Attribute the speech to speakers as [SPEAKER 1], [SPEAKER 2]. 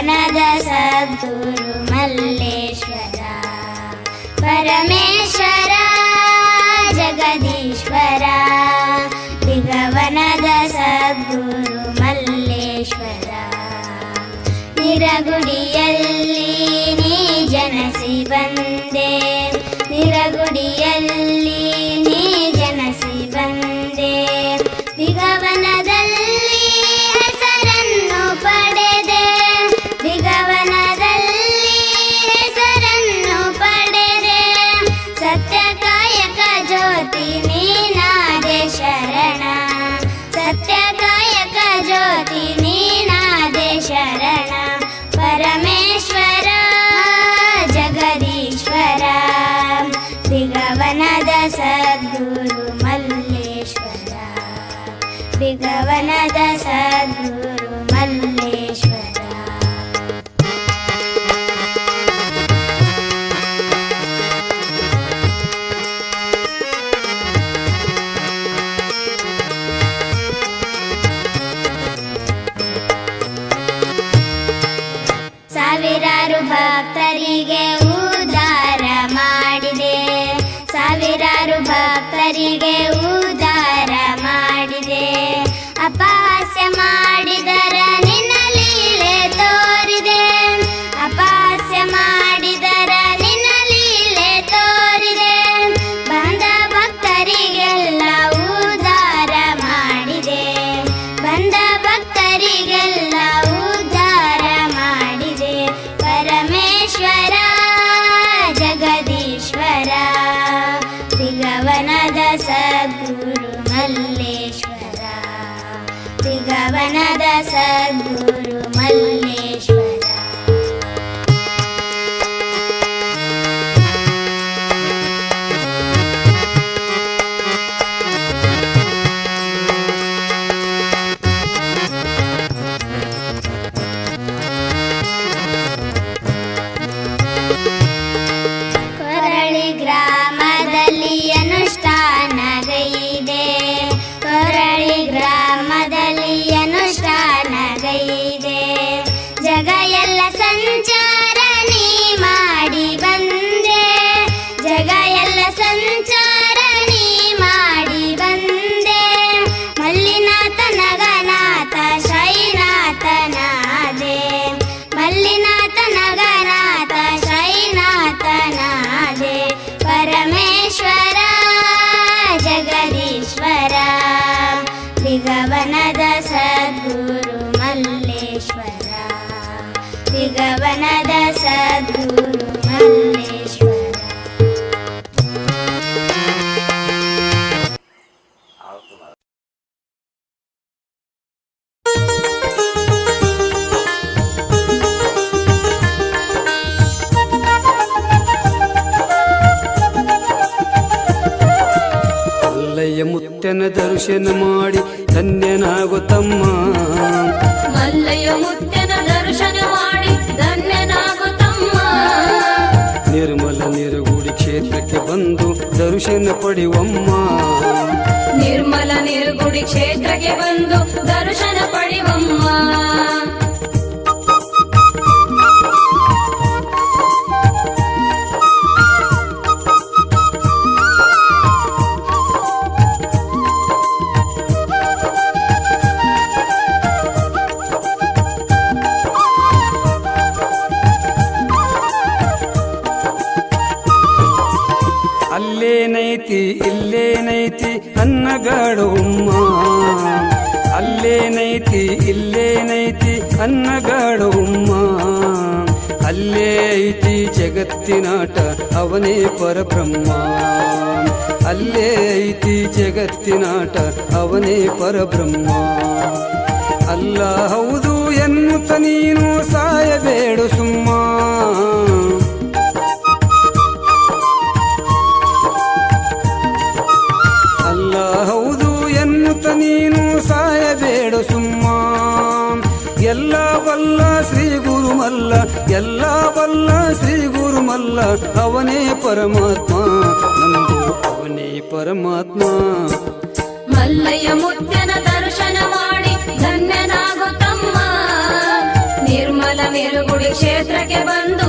[SPEAKER 1] ಭಿಗವನದ ಸದ್ಗುರು ಮಲ್ಲೇಶ್ವರ ಪರಮೇಶ್ವರ ಜಗದೀಶ್ವರ ಭಿಗವನದ ಸದ್ಗುರು ಮಲ್ಲೇಶ್ವರ ನಿರಗುಡಿಯಲ್ಲಿ ನೀ ಜನಸಿ ಬಂದೆ ನಿರಗುಡಿಯಲ್ಲಿ ನೀ ಜನಸಿ ಬಂದೆ ಭಿಗವನದಲ್ಲಿ ಹೆಸರನ್ನು ಪಡೆದೆ ಭಿಗವನದಲ್ಲಿ ಹೆಸರನ್ನು ಪಡೆದೆ ಸತ್ಯಕಾಯಕ ಜ್ಯೋತಿ ನೀನಾದೆ ಶರಣ ಸತ್ಯಕಾಯಕ ಜ್ಯೋತಿ ನೀನಾದೆ ಶರಣ ಪರಮೇಶ್ವರ ಜಗದೀಶ್ವರ ಭಿಗವನದ ಸದ್ಗುರು ಮಲ್ಲೇಶ್ವರ ಭಿಗವನದ ಸದ್ಗುರು ಮಲ್ಲೇಶ್ವರ ಸಾವಿರಾರು ಭಕ್ತರಿಗೆ ಉದ್ಧಾರ ಮಾಡಿದೆ ಸಾವಿರಾರು ಭಕ್ತರಿಗೆ ಉದ್ಧಾರ ಮಾಡಿದೆ ಅಪಹಾಸ್ಯ ಮಾಡಿದರ ನಿನ್ನ ಲೀಲೆ ತೋರಿದೆ ಅಪಹಾಸ್ಯ ಮಾಡಿದರ ನಿನ್ನ ಲೀಲೆ ತೋರಿದೆ ಬಂದ ಭಕ್ತರಿಗೆಲ್ಲ ಉದ್ಧಾರ ಮಾಡಿದೆ ಬಂದ ಭಕ್ತರಿಗೆಲ್ಲ ಉದ್ಧಾರ ಮಾಡಿದೆ ಪರಮೇಶ್ವರ ಜಗದೀಶ್ವರ ಭಿಗವನದ ಸದ್ಗುರು ಮಲ್ಲೇಶ್ವರ ಭಿಗವನದ ಸದ್ಗುರು ಮಲ್ಲೇಶ್ವರ ಕೊರಳಿ ಗ್ರಾಮದಲ್ಲಿ ಅನುಷ್ಠಾನಗೈದೆ ಕೊರಳಿ ಗ್ರಾಮದಲ್ಲಿ ಅನುಷ್ಠಾನಗೈದೆ ಜಗ ಎಲ್ಲ ಸಂಚಾರ ನೀ ಮಾಡಿ ಬಂದೆ ಜಗ ಎಲ್ಲ ಸಂಚಾರ ನೀ ಮಾಡಿ ಬಂದೆ ಮಲ್ಲಿನಾಥ ನಗನಾಥ ಶೈನಾಥನಾದೆ ಮಲ್ಲಿನಾಥ ನಗನಾಥ ಶೈನಾಥನಾದೆ ಪರಮೇಶ್ವರ ಜಗದೀಶ್ವರ ಭಿಗವನದ ಸದ್ಗುರು ಮಲ್ಲೇಶ್ವರ ಭಿಗವನದ ಸದ್ಗುರು ಮಲ್ಲೇಶ್ವರ
[SPEAKER 2] ಮಲ್ಲಯ್ಯ ಮುತ್ತನ ದರ್ಶನ ಮಾಡಿ ಧನ್ಯನಾಗುತ್ತಮ್ಮ
[SPEAKER 3] ಮಲ್ಲಯ್ಯ ಮುತ್ತನ ದರ್ಶನ ಮಾಡಿ ಧನ್ಯನಾಗುತ್ತಮ್ಮ
[SPEAKER 2] ನಿರ್ಮಲ ನಿರಗುಡಿ ಕ್ಷೇತ್ರಕ್ಕೆ ಬಂದು ದರ್ಶನ ಪಡೆಯುವಮ್ಮ
[SPEAKER 3] ನಿರ್ಮಲ ನಿರ್ಗುಡಿ ಕ್ಷೇತ್ರಕ್ಕೆ ಬಂದು ದರ್ಶನ ಪಡೆಯುವಮ್ಮ
[SPEAKER 2] ಅಲ್ಲೇನೈತಿ ಇಲ್ಲೇನೈತಿ ಅನ್ನಗಾಡುಮ್ಮ ಅಲ್ಲೇನೈತಿ ಇಲ್ಲೇನೈತಿ ಅನ್ನಗಾಡುಮ್ಮ ಅಲ್ಲೇ ಐತಿ ಜಗತ್ತಿನಾಟ ಅವನೇ ಪರಬ್ರಹ್ಮ ಅಲ್ಲೇ ಐತಿ ಜಗತ್ತಿನಾಟ ಅವನೇ ಪರಬ್ರಹ್ಮ ಅಲ್ಲ ಹೌದು ಎನ್ನುತ್ತ ನೀನು ಸಾಯಬೇಡು ಸುಮ್ಮ ಅಲ್ಲ ಹೌದು ಎನ್ನುತ್ತ ನೀನು ಸಾಯಬೇಡು ಸುಮ್ಮ ಎಲ್ಲ ಬಲ್ಲ ಶ್ರೀ ಗುರುಮಲ್ಲ ಎಲ್ಲ ಬಲ್ಲ ಶ್ರೀ ಗುರುಮಲ್ಲ ಅವನೇ ಪರಮಾತ್ಮ ನಮ್ದು ಅವನೇ ಪರಮಾತ್ಮ
[SPEAKER 3] ಮಲ್ಲಯ್ಯ ಮುತ್ತನ ದರ್ಶನ ಮಾಡಿ ಧನ್ಯನಾಗುತ್ತಮ್ಮ ನಿರ್ಮಲ ನಿರ್ಗುಡಿ ನಿರ್ಗುಡಿ ಕ್ಷೇತ್ರಕ್ಕೆ ಬಂದು